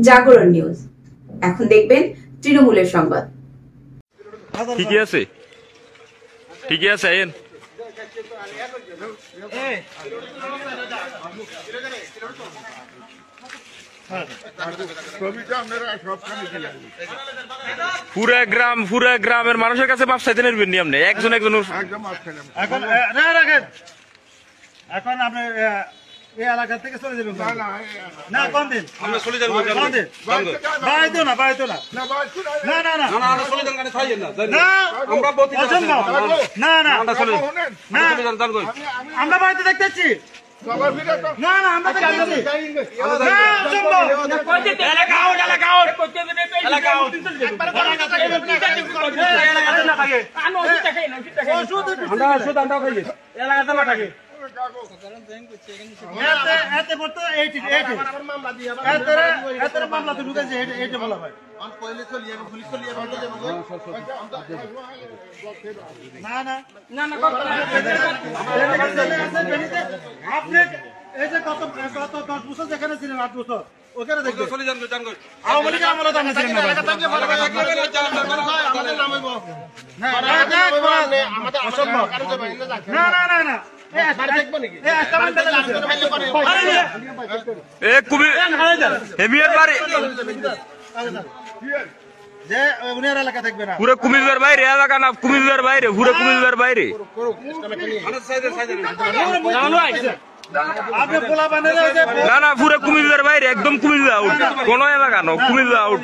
জাগরণ নিউজ। এখন দেখবেন তৃণমূলের সংবাদ। ঠিকই আছে, ঠিকই আছে। আইন পুরা গ্রামের মানুষের কাছে মাপ চাইতে নেবেন নি আপনি একজন একজন। এখন আপনি এই এলাকা থেকে চলে যাবেন না? কোন দিন আমরা চলে যাবো? বাড়াইতো না, বাড়াইতো না, না না না না, চলে যান, গাড়ি ছাড়েন না, না আমরা বলতে না না না, আমরা বাড়িতে দেখতেছি। না না, আমরা দেখতেছি। এলাকা আউট, এলাকা আউট, এলাকা আউট, এলাকাতে না থাকে। মামলা তো ঢুকেছে, এটা বলা ভাই। না না না না, আপনি এই যে গত 10 বছর যেখানে ছিলেন, 8 বছর ওখানে দেখবেন আওয়ামী লীগের আমলে দাম ছিলেন না না না না। পুরো কুমিল্লার বাইরে এলাকা না, কুমিল্লার বাইরে, পুরো কুমিল্লার বাইরে। না না, পুরো কুমিল্লার বাইরে, একদম কুমিল্লা আউট, কোন এলাকা না, কুমিল্লা আউট।